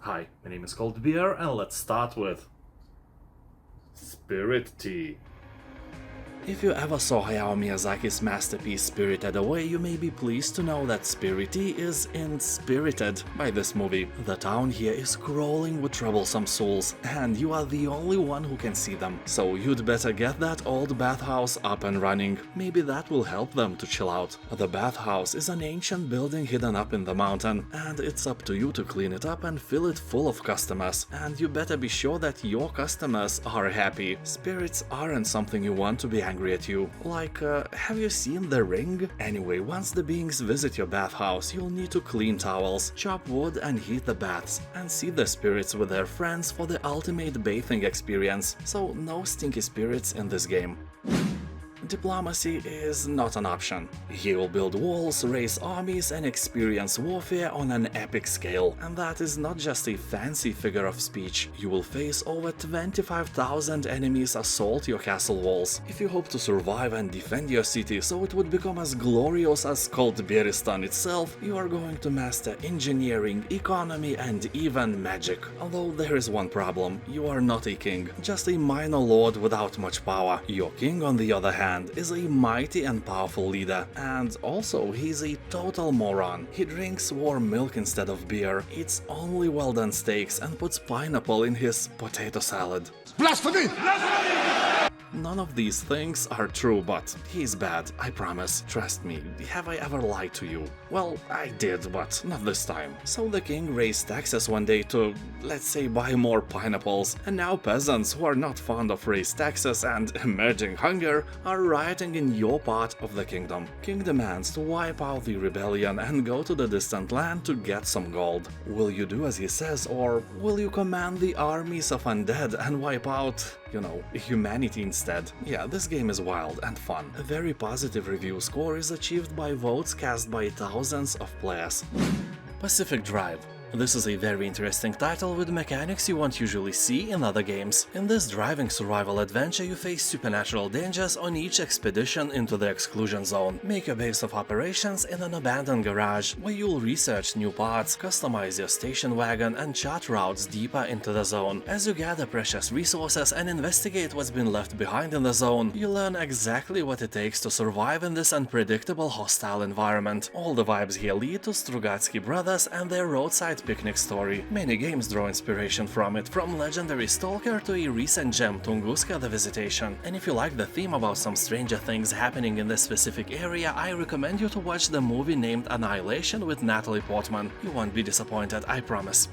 Hi, my name is Beer, and let's start with Spirittea. If you ever saw Hayao Miyazaki's masterpiece Spirited Away, you may be pleased to know that Spirittea is inspirited by this movie. The town here is crawling with troublesome souls, and you are the only one who can see them. So you'd better get that old bathhouse up and running. Maybe that will help them to chill out. The bathhouse is an ancient building hidden up in the mountain, and it's up to you to clean it up and fill it full of customers. And you better be sure that your customers are happy. Spirits aren't something you want to be angry at you. Like, have you seen The Ring? Anyway, once the beings visit your bathhouse, you'll need to clean towels, chop wood and heat the baths, and see the spirits with their friends for the ultimate bathing experience. So no stinky spirits in this game. Diplomacy is not an option. He will build walls, raise armies, and experience warfare on an epic scale. And that is not just a fancy figure of speech. You will face over 25,000 enemies assault your castle walls. If you hope to survive and defend your city so it would become as glorious as Beristan itself, you are going to master engineering, economy, and even magic. Although there is one problem: you are not a king, just a minor lord without much power. Your king, on the other hand, is a mighty and powerful leader, and also he's a total moron. He drinks warm milk instead of beer, eats only well-done steaks, and puts pineapple in his potato salad. Blasphemy! None of these things are true, but he's bad, I promise. Trust me. Have I ever lied to you? Well, I did, but not this time. So the king raised taxes one day to, let's say, buy more pineapples, and now peasants who are not fond of raised taxes and emerging hunger are rioting in your part of the kingdom. King demands to wipe out the rebellion and go to the distant land to get some gold. Will you do as he says, or will you command the armies of undead and wipe out, humanity instead? Yeah, this game is wild and fun. A very positive review score is achieved by votes cast by thousands of players. Pacific Drive. This is a very interesting title with mechanics you won't usually see in other games. In this driving survival adventure, you face supernatural dangers on each expedition into the exclusion zone. Make your base of operations in an abandoned garage, where you'll research new parts, customize your station wagon, and chart routes deeper into the zone. As you gather precious resources and investigate what's been left behind in the zone, you learn exactly what it takes to survive in this unpredictable, hostile environment. All the vibes here lead to Strugatsky Brothers and their roadside picnic story. Many games draw inspiration from it, from legendary Stalker to a recent gem Tunguska the Visitation. And if you like the theme about some stranger things happening in this specific area, I recommend you to watch the movie named Annihilation with Natalie Portman. You won't be disappointed, I promise.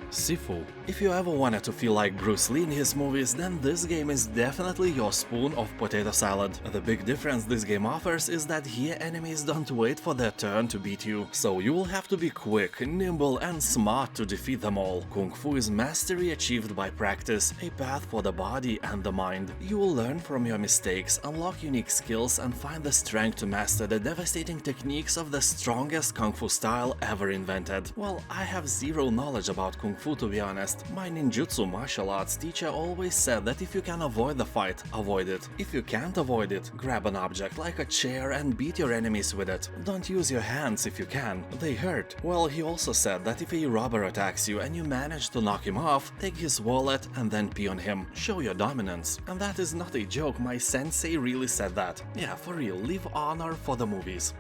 Sifu. If you ever wanted to feel like Bruce Lee in his movies, then this game is definitely your spoon of potato salad. The big difference this game offers is that here enemies don't wait for their turn to beat you, so you will have to be quick, nimble, and smart to defeat them all. Kung Fu is mastery achieved by practice, a path for the body and the mind. You will learn from your mistakes, unlock unique skills, and find the strength to master the devastating techniques of the strongest Kung Fu style ever invented. Well, I have zero knowledge about Kung Fu, to be honest. My ninjutsu martial arts teacher always said that if you can avoid the fight, avoid it. If you can't avoid it, grab an object like a chair and beat your enemies with it. Don't use your hands if you can, they hurt. Well, he also said that if a robber attacks you and you manage to knock him off, take his wallet and then pee on him. Show your dominance. And that is not a joke, my sensei really said that. Yeah, for real, leave honor for the movies.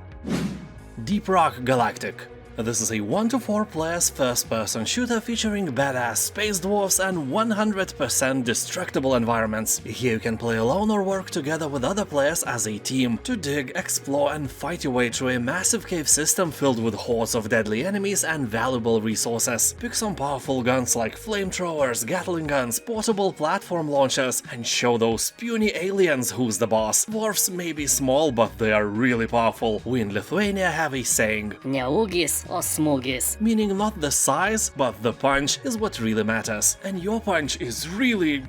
Deep Rock Galactic. This is a 1 to 4 players first-person shooter featuring badass space dwarfs and 100% destructible environments. Here you can play alone or work together with other players as a team to dig, explore, and fight your way through a massive cave system filled with hordes of deadly enemies and valuable resources. Pick some powerful guns like flamethrowers, Gatling guns, portable platform launchers, and show those puny aliens who's the boss. Dwarfs may be small, but they are really powerful. We in Lithuania have a saying: Neugis or smoogies. Meaning not the size, but the punch is what really matters. And your punch is really,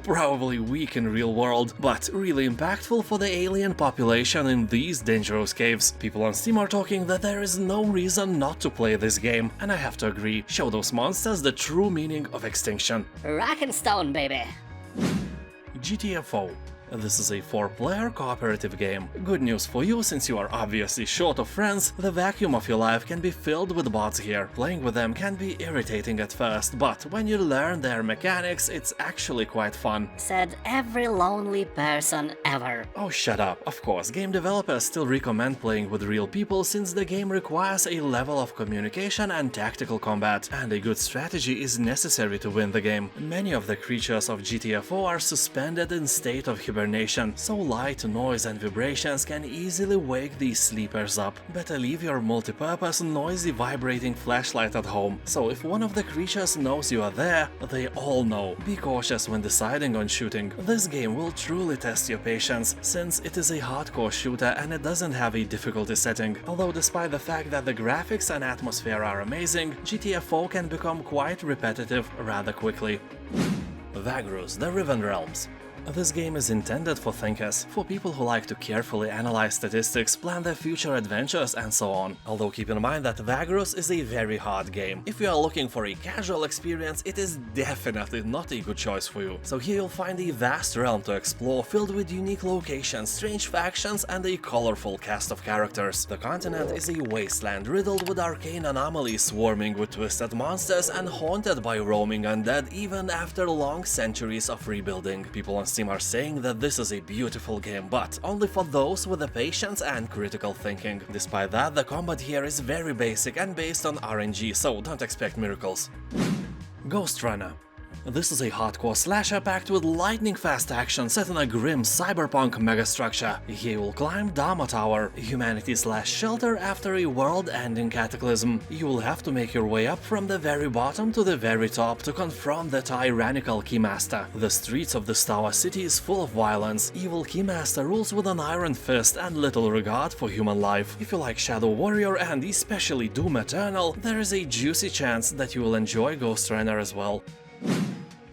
probably weak in real world, but really impactful for the alien population in these dangerous caves. People on Steam are talking that there is no reason not to play this game, and I have to agree. Show those monsters the true meaning of extinction. Rock and stone, baby. GTFO. This is a 4-player cooperative game. Good news for you, since you are obviously short of friends, the vacuum of your life can be filled with bots here. Playing with them can be irritating at first, but when you learn their mechanics, it's actually quite fun. Said every lonely person ever. Oh, shut up. Of course, game developers still recommend playing with real people since the game requires a level of communication and tactical combat, and a good strategy is necessary to win the game. Many of the creatures of GTFO are suspended in state of hibernation, so light, noise and vibrations can easily wake these sleepers up. Better leave your multi-purpose noisy vibrating flashlight at home, so if one of the creatures knows you are there, they all know. Be cautious when deciding on shooting. This game will truly test your patience, since it is a hardcore shooter and it doesn't have a difficulty setting. Although despite the fact that the graphics and atmosphere are amazing, GTFO can become quite repetitive rather quickly. Vagrus, the Riven realms. This game is intended for thinkers, for people who like to carefully analyze statistics, plan their future adventures and so on. Although keep in mind that Vagrus is a very hard game. If you are looking for a casual experience, it is definitely not a good choice for you. So here you'll find a vast realm to explore, filled with unique locations, strange factions and a colorful cast of characters. The continent is a wasteland riddled with arcane anomalies, swarming with twisted monsters and haunted by roaming undead even after long centuries of rebuilding. People on Steam are saying that this is a beautiful game, but only for those with the patience and critical thinking. Despite that, the combat here is very basic and based on RNG, so don't expect miracles. Ghostrunner. This is a hardcore slasher packed with lightning-fast action set in a grim cyberpunk megastructure. Here you will climb Dogma Tower, humanity's last shelter after a world-ending cataclysm. You will have to make your way up from the very bottom to the very top to confront the tyrannical Keymaster. The streets of this tower city is full of violence. Evil Keymaster rules with an iron fist and little regard for human life. If you like Shadow Warrior and especially Doom Eternal, there is a juicy chance that you will enjoy Ghostrunner as well.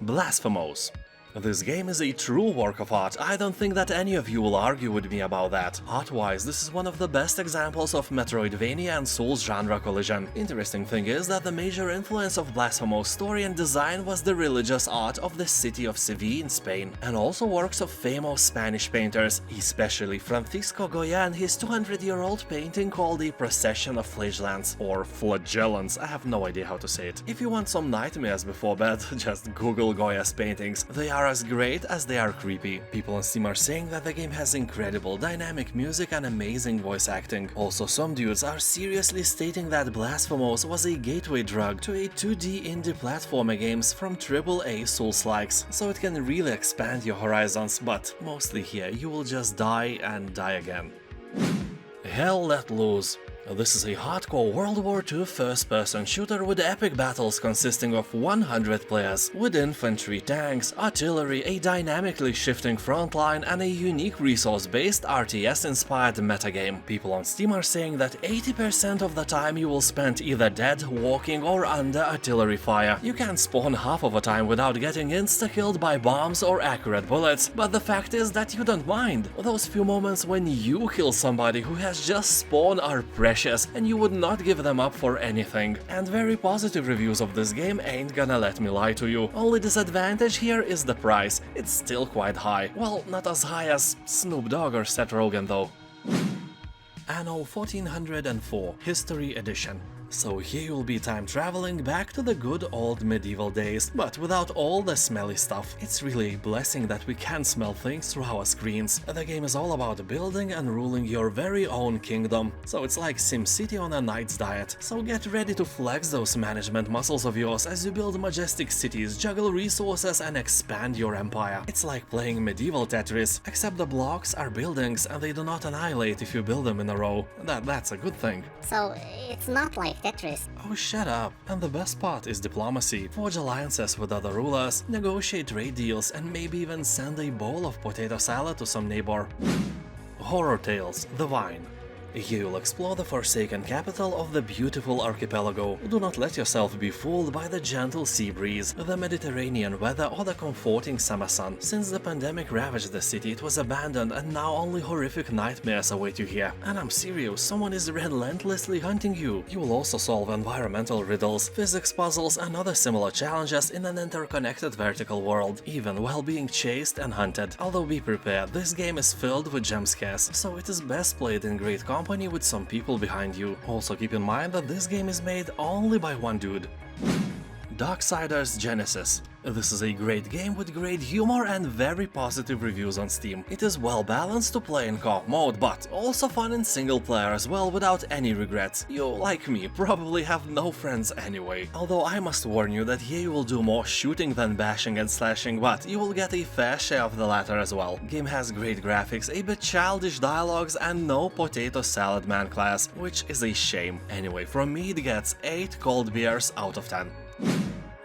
Blasphemous. This game is a true work of art. I don't think that any of you will argue with me about that. Art-wise, this is one of the best examples of Metroidvania and Souls genre collision. Interesting thing is that the major influence of Blasphemous' story and design was the religious art of the city of Seville in Spain, and also works of famous Spanish painters, especially Francisco Goya and his 200-year-old painting called A Procession of Flagellants, or Flagellants, I have no idea how to say it. If you want some nightmares before bed, just Google Goya's paintings. They are as great as they are creepy. People on Steam are saying that the game has incredible dynamic music and amazing voice acting. Also, some dudes are seriously stating that Blasphemous was a gateway drug to a 2D indie platformer games from AAA Souls-likes, so it can really expand your horizons, but mostly here you will just die and die again. Hell Let Loose. This is a hardcore World War II first-person shooter with epic battles consisting of 100 players, with infantry, tanks, artillery, a dynamically shifting frontline, and a unique resource-based RTS-inspired metagame. People on Steam are saying that 80% of the time you will spend either dead, walking, or under artillery fire. You can spawn half of the time without getting insta-killed by bombs or accurate bullets, but the fact is that you don't mind. Those few moments when you kill somebody who has just spawned are precious, and you would not give them up for anything. And very positive reviews of this game ain't gonna let me lie to you. Only disadvantage here is the price. It's still quite high. Well, not as high as Snoop Dogg or Seth Rogen though. Anno 1404 History Edition. So here you'll be time traveling back to the good old medieval days, but without all the smelly stuff. It's really a blessing that we can smell things through our screens. The game is all about building and ruling your very own kingdom, so it's like SimCity on a knight's diet. So get ready to flex those management muscles of yours as you build majestic cities, juggle resources and expand your empire. It's like playing medieval Tetris, except the blocks are buildings and they do not annihilate if you build them in a row. That's a good thing. So it's not like Tetris. Oh, shut up. And the best part is diplomacy. Forge alliances with other rulers, negotiate trade deals, and maybe even send a bowl of potato salad to some neighbor. Horror Tales: The Vine. Here you'll explore the forsaken capital of the beautiful archipelago. Do not let yourself be fooled by the gentle sea breeze, the Mediterranean weather or the comforting summer sun. Since the pandemic ravaged the city, it was abandoned and now only horrific nightmares await you here. And I'm serious, someone is relentlessly hunting you. You will also solve environmental riddles, physics puzzles and other similar challenges in an interconnected vertical world, even while being chased and hunted. Although be prepared, this game is filled with jump scares, so it is best played in great company with some people behind you. Also keep in mind that this game is made only by one dude. Darksiders Genesis. This is a great game with great humor and very positive reviews on Steam. It is well balanced to play in co-op mode, but also fun in single player as well without any regrets. You, like me, probably have no friends anyway. Although I must warn you that here you will do more shooting than bashing and slashing, but you will get a fair share of the latter as well. Game has great graphics, a bit childish dialogues and no potato salad man class, which is a shame. Anyway, from me it gets 8 cold beers out of 10.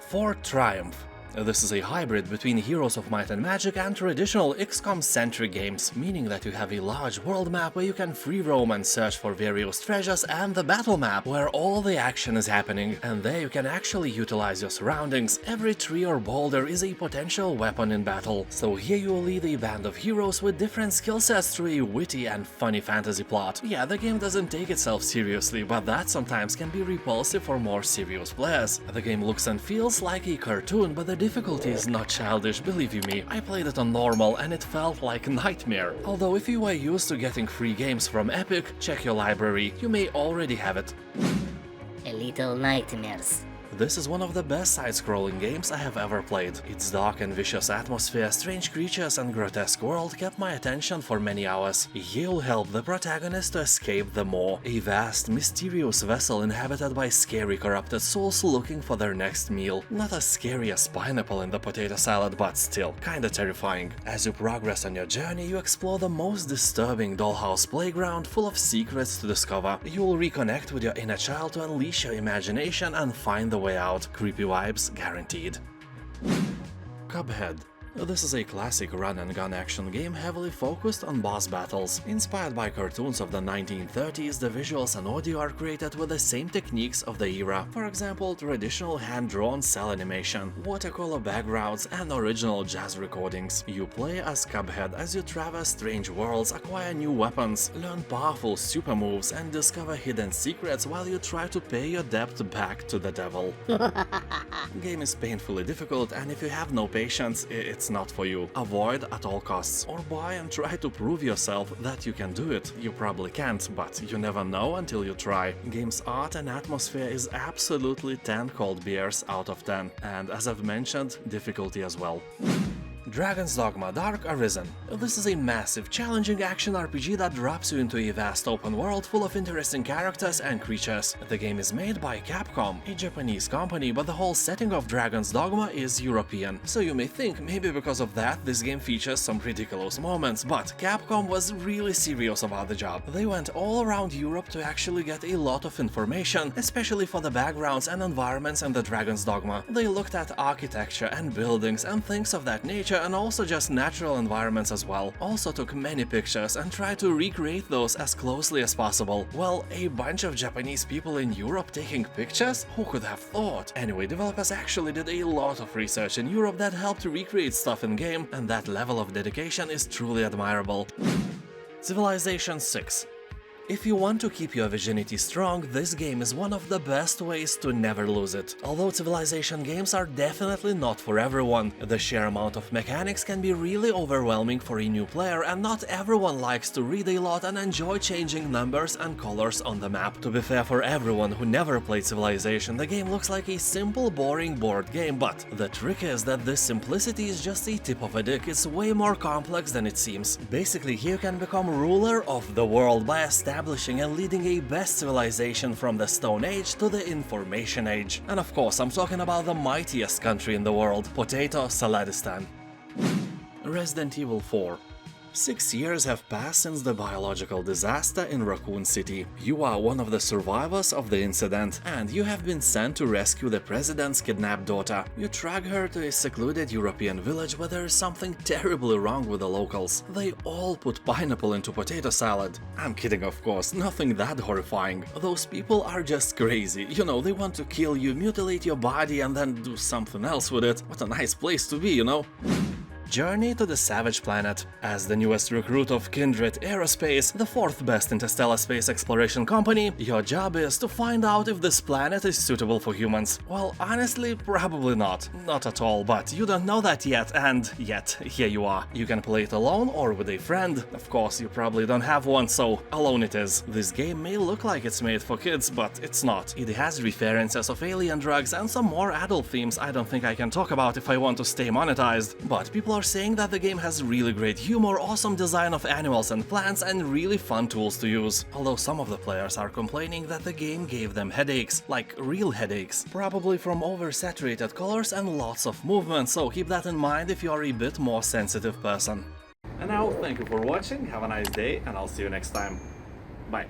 For Triumph. This is a hybrid between Heroes of Might and Magic and traditional XCOM-centric games, meaning that you have a large world map where you can free roam and search for various treasures, and the battle map where all the action is happening, and there you can actually utilize your surroundings. Every tree or boulder is a potential weapon in battle, so here you will lead a band of heroes with different skill sets through a witty and funny fantasy plot. Yeah, the game doesn't take itself seriously, but that sometimes can be repulsive for more serious players. The game looks and feels like a cartoon, but the difficulty is not childish, believe you me. I played it on normal and it felt like a nightmare. Although if you are used to getting free games from Epic, check your library, you may already have it. A Little Nightmares. This is one of the best side-scrolling games I have ever played. Its dark and vicious atmosphere, strange creatures and grotesque world kept my attention for many hours. You'll help the protagonist to escape the Maw, a vast, mysterious vessel inhabited by scary corrupted souls looking for their next meal. Not as scary as pineapple in the potato salad, but still kinda terrifying. As you progress on your journey, you explore the most disturbing dollhouse playground full of secrets to discover. You'll reconnect with your inner child to unleash your imagination and find the way out. Creepy vibes guaranteed. Cuphead. This is a classic run-and-gun action game heavily focused on boss battles. Inspired by cartoons of the 1930s, the visuals and audio are created with the same techniques of the era. For example, traditional hand-drawn cell animation, watercolor backgrounds, and original jazz recordings. You play as Cuphead as you traverse strange worlds, acquire new weapons, learn powerful super moves, and discover hidden secrets while you try to pay your debt back to the devil. Game is painfully difficult, and if you have no patience, it's not for you. Avoid at all costs, or buy and try to prove yourself that you can do it. You probably can't, but you never know until you try. Game's art and atmosphere is absolutely 10 cold beers out of 10, and as I've mentioned, difficulty as well. Dragon's Dogma Dark Arisen. This is a massive, challenging action RPG that drops you into a vast open world full of interesting characters and creatures. The game is made by Capcom, a Japanese company, but the whole setting of Dragon's Dogma is European. So you may think maybe because of that this game features some ridiculous moments, but Capcom was really serious about the job. They went all around Europe to actually get a lot of information, especially for the backgrounds and environments in the Dragon's Dogma. They looked at architecture and buildings and things of that nature, and also just natural environments as well. Also took many pictures and tried to recreate those as closely as possible. Well, a bunch of Japanese people in Europe taking pictures? Who could have thought? Anyway, developers actually did a lot of research in Europe that helped to recreate stuff in game, and that level of dedication is truly admirable. Civilization 6. If you want to keep your virginity strong, this game is one of the best ways to never lose it. Although Civilization games are definitely not for everyone, the sheer amount of mechanics can be really overwhelming for a new player, and not everyone likes to read a lot and enjoy changing numbers and colors on the map. To be fair, for everyone who never played Civilization, the game looks like a simple, boring board game, but the trick is that this simplicity is just a tip of a dick. It's way more complex than it seems. Basically, here you can become ruler of the world by establishing and leading a best civilization from the Stone Age to the Information Age. And of course, I'm talking about the mightiest country in the world, Potato Saladistan. Resident Evil 4. 6 years have passed since the biological disaster in Raccoon City. You are one of the survivors of the incident, and you have been sent to rescue the president's kidnapped daughter. You track her to a secluded European village where there is something terribly wrong with the locals. They all put pineapple into potato salad. I'm kidding, of course, nothing that horrifying. Those people are just crazy. You know, they want to kill you, mutilate your body, and then do something else with it. What a nice place to be, you know? Journey to the Savage Planet. As the newest recruit of Kindred Aerospace, the fourth best interstellar space exploration company, your job is to find out if this planet is suitable for humans. Well, honestly, probably not. Not at all, but you don't know that yet, and yet, here you are. You can play it alone or with a friend. Of course, you probably don't have one, so alone it is. This game may look like it's made for kids, but it's not. It has references of alien drugs and some more adult themes I don't think I can talk about if I want to stay monetized. But people are saying that the game has really great humor, awesome design of animals and plants, and really fun tools to use. Although some of the players are complaining that the game gave them headaches, like real headaches, probably from oversaturated colors and lots of movement, so keep that in mind if you are a bit more sensitive person. And now, thank you for watching, have a nice day, and I'll see you next time. Bye.